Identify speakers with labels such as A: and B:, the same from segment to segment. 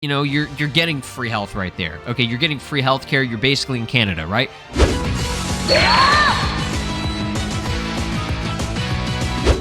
A: you're getting free health right there. Okay, you're getting free healthcare. You're basically in Canada, right?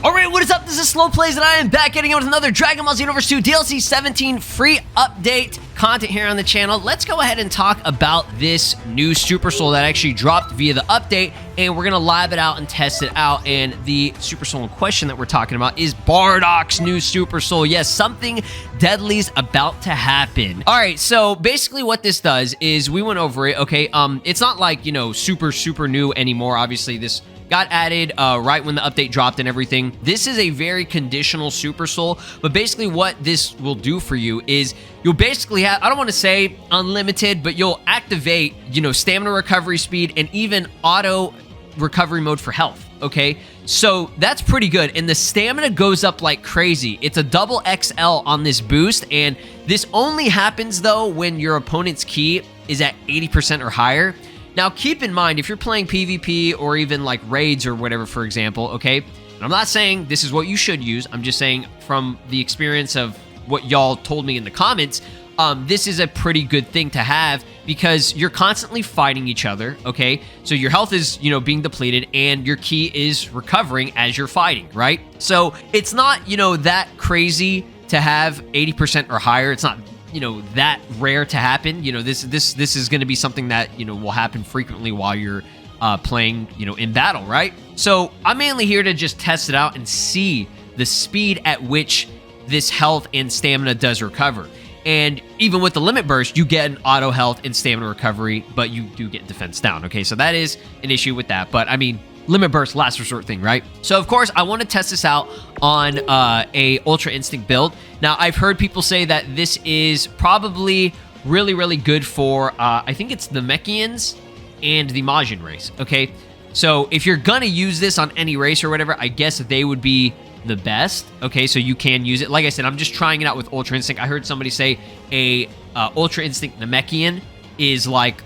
A: Alright, what is up? This is Slow Plays, and I am back getting on with another Dragon Ball Xenoverse 2 DLC 17 free update content here on the channel. Let's go ahead and talk about this new Super Soul that actually dropped via the update, and we're going to live it out and test it out. And the Super Soul in question that we're talking about is Bardock's new Super Soul. Yes, something deadly's about to happen. Alright, so basically what this does is we went over it, okay? It's not like, super new anymore. Obviously, this got added right when the update dropped and everything. This is a very conditional Super Soul, but basically what this will do for you is you'll basically have, I don't want to say unlimited, but you'll activate, stamina recovery speed and even auto recovery mode for health, okay? So that's pretty good, and the stamina goes up like crazy. It's a double XL on this boost, and this only happens, though, when your opponent's ki is at 80% or higher. Now, keep in mind, if you're playing PvP or even like raids or whatever, for example, okay? And I'm not saying this is what you should use. I'm just saying from the experience of what y'all told me in the comments, this is a pretty good thing to have because you're constantly fighting each other, okay? So your health is, being depleted and your ki is recovering as you're fighting, right? So it's not, that crazy to have 80% or higher. It's not that rare to happen. This is going to be something that, will happen frequently while you're playing, in battle, right? So I'm mainly here to just test it out and see the speed at which this health and stamina does recover. And even with the limit burst, you get an auto health and stamina recovery, but you do get defense down, okay? So that is an issue with that. But I mean, limit burst, last resort thing, right? So of course, I want to test this out on a Ultra Instinct build. Now, I've heard people say that this is probably really, really good for, I think it's the Mechians and the Majin race, okay? So if you're gonna use this on any race or whatever, I guess they would be the best, okay? So you can use it. Like I said, I'm just trying it out with Ultra Instinct. I heard somebody say a Ultra Instinct Namekian is like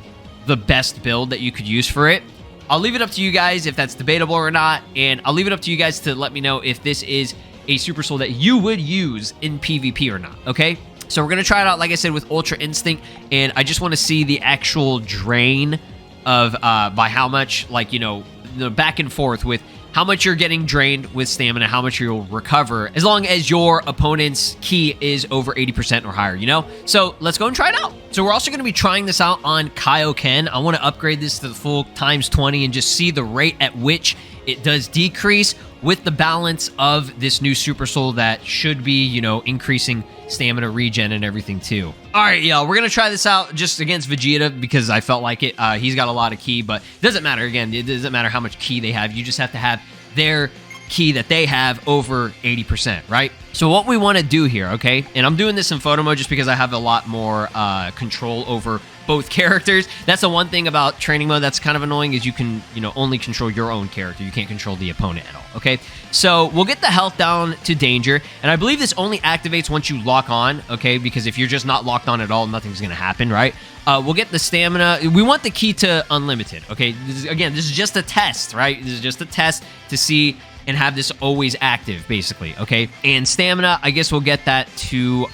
A: the best build that you could use for it. I'll leave it up to you guys if that's debatable or not, and I'll leave it up to you guys to let me know if this is a Super Soul that you would use in PvP or not, okay? So we're going to try it out, like I said, with Ultra Instinct, and I just want to see the actual drain of, by how much, like, the back and forth with how much you're getting drained with stamina, how much you'll recover, as long as your opponent's ki is over 80% or higher, So let's go and try it out. So we're also going to be trying this out on Kaioken. I want to upgrade this to the full times 20 and just see the rate at which it does decrease with the balance of this new Super Soul that should be, increasing stamina regen and everything too. All right, y'all, we're going to try this out just against Vegeta because I felt like it. He's got a lot of ki, but it doesn't matter. Again, it doesn't matter how much ki they have. You just have to have their ki that they have over 80%, right? So what we want to do here, okay, and I'm doing this in photo mode just because I have a lot more control over both characters. That's the one thing about training mode that's kind of annoying is you can, only control your own character. You can't control the opponent at all, okay? So we'll get the health down to danger, and I believe this only activates once you lock on, okay? Because if you're just not locked on at all, nothing's going to happen, right? We'll get the stamina. We want the ki to unlimited, okay? This is just a test, right? This is just a test to see and have this always active, basically, okay? And stamina, I guess we'll get that to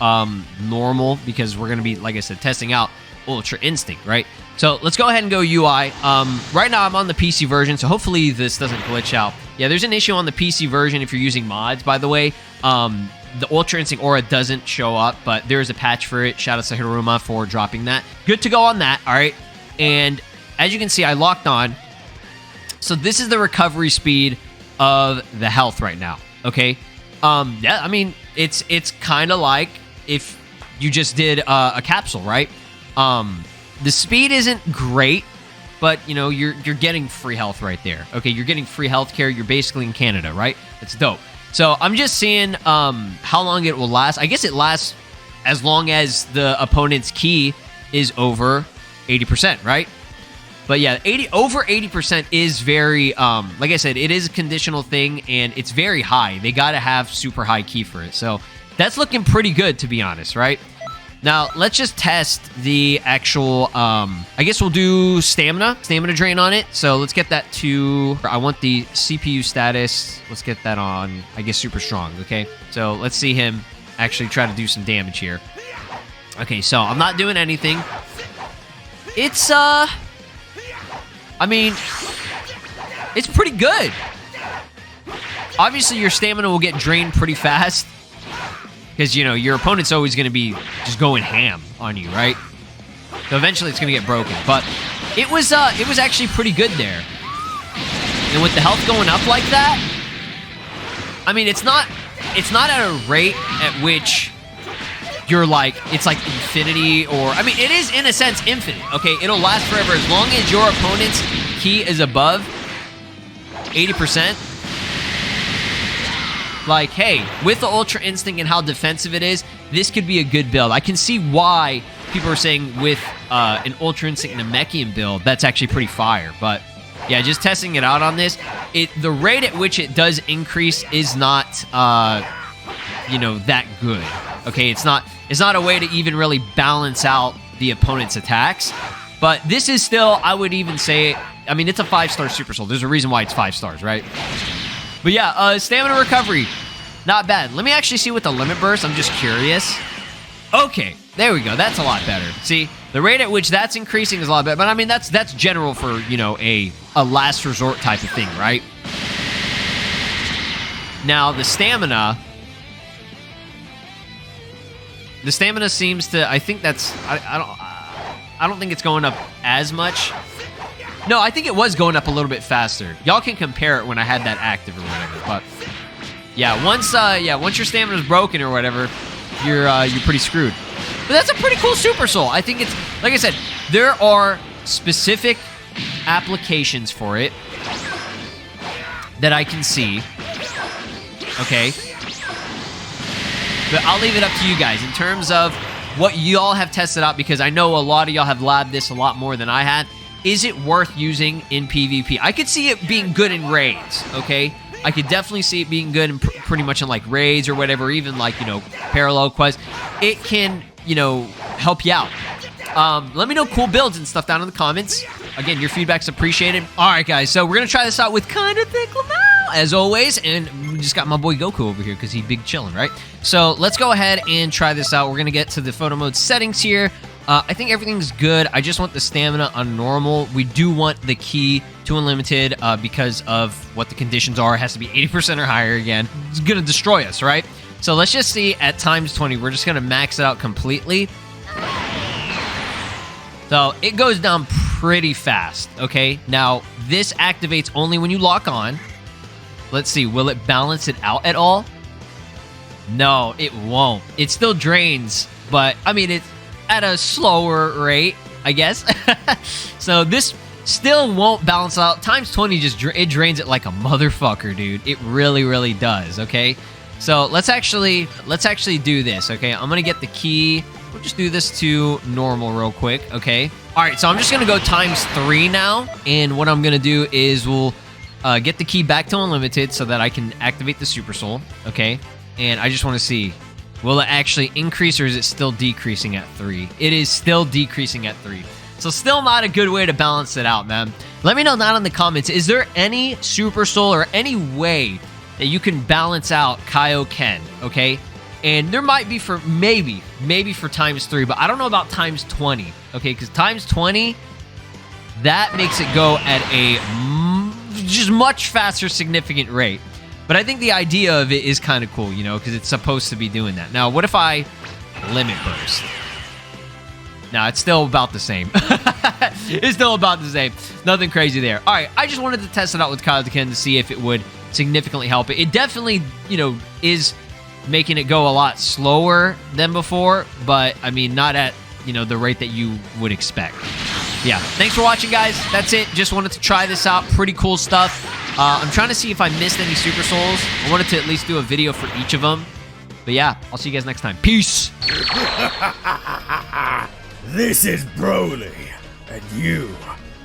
A: normal because we're going to be, like I said, testing out Ultra Instinct, right? So let's go ahead and go UI. Right now I'm on the PC version, so hopefully this doesn't glitch out. Yeah, there's an issue on the PC version if you're using mods, by the way. The Ultra Instinct aura doesn't show up, but there is a patch for it. Shout out to Hiruma for dropping that. Good to go on that, all right? And as you can see, I locked on. So this is the recovery speed of the health right now, okay? Yeah, I mean, it's kind of like if you just did a capsule, right? The speed isn't great, but, you're getting free health right there, okay? You're getting free healthcare. You're basically in Canada, right? That's dope. So I'm just seeing how long it will last. I guess it lasts as long as the opponent's ki is over 80%, right? But yeah, over 80% is very, like I said, it is a conditional thing, and it's very high. They got to have super high ki for it. So that's looking pretty good, to be honest, right? Now, let's just test the actual, I guess we'll do stamina drain on it. So let's get that to, I want the CPU status. Let's get that on, I guess, super strong, okay? So let's see him actually try to do some damage here. Okay, so I'm not doing anything. It's, I mean, it's pretty good. Obviously, your stamina will get drained pretty fast. Because, you know, your opponent's always going to be just going ham on you, right? So eventually it's going to get broken. But it was actually pretty good there. And with the health going up like that, I mean, it's not at a rate at which you're like, it's like infinity or, I mean, it is in a sense infinite, okay? It'll last forever as long as your opponent's ki is above 80%. Like, hey, with the Ultra Instinct and how defensive it is, this could be a good build. I can see why people are saying with an Ultra Instinct and a Mechian build, that's actually pretty fire. But yeah, just testing it out on this, the rate at which it does increase is not, you know, that good. Okay, it's not a way to even really balance out the opponent's attacks. But this is still, I would even say, I mean, it's a 5-star Super Soul. There's a reason why it's 5 stars, right? But yeah, stamina recovery, not bad. Let me actually see what the limit burst. I'm just curious. Okay, there we go. That's a lot better. See, the rate at which that's increasing is a lot better. But I mean, that's general for, you know, a last resort type of thing, right? Now the stamina seems to. I think that's. I don't think it's going up as much. No, I think it was going up a little bit faster. Y'all can compare it when I had that active or whatever. But yeah, once your stamina's broken or whatever, you're pretty screwed. But that's a pretty cool Super Soul. I think it's, like I said, there are specific applications for it that I can see. Okay. But I'll leave it up to you guys in terms of what y'all have tested out, because I know a lot of y'all have labbed this a lot more than I had. Is it worth using in PvP? I could see it being good in raids, okay? I could definitely see it being good in pretty much in, like, raids or whatever, even, like, you know, parallel quests. It can, you know, help you out. Let me know cool builds and stuff down in the comments. Again, your feedback's appreciated. All right, guys, so we're going to try this out with Kinda Thick Lamau, as always, and we just got my boy Goku over here because he's big chilling, right? So let's go ahead and try this out. We're going to get to the photo mode settings here. I think everything's good. I just want the stamina on normal. We do want the ki to unlimited because of what the conditions are. It has to be 80% or higher again. It's going to destroy us, right? So let's just see at times 20. We're just going to max it out completely. So it goes down pretty fast, okay? Now, this activates only when you lock on. Let's see. Will it balance it out at all? No, it won't. It still drains, but, I mean, it's at a slower rate, I guess. So this still won't balance out. Times 20 just it drains it like a motherfucker, dude. It really, really does, okay? So let's actually do this, okay? I'm gonna get the ki. We'll just do this to normal real quick, okay? All right, so I'm just gonna go times 3 now, and what I'm gonna do is we'll get the ki back to unlimited so that I can activate the Super Soul, okay? And I just want to see, will it actually increase or is it still decreasing at 3? It is still decreasing at 3. So still not a good way to balance it out, man. Let me know down in the comments, is there any Super Soul or any way that you can balance out Kaioken, okay? And there might be for maybe for times 3, but I don't know about times 20, okay? Because times 20, that makes it go at a just much faster, significant rate. But I think the idea of it is kind of cool, you know, because it's supposed to be doing that. Now, what if I limit burst? No, it's still about the same. It's still about the same. Nothing crazy there. All right, I just wanted to test it out with Kaioken to see if it would significantly help it. It definitely, you know, is making it go a lot slower than before, but, I mean, not at, you know, the rate that you would expect. Yeah, thanks for watching, guys. That's it. Just wanted to try this out. Pretty cool stuff. I'm trying to see if I missed any Super Souls. I wanted to at least do a video for each of them. But yeah, I'll see you guys next time. Peace.
B: This is Broly, and you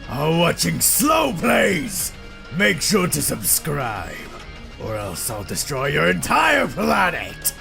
B: are watching Slow Plays. Make sure to subscribe, or else I'll destroy your entire planet.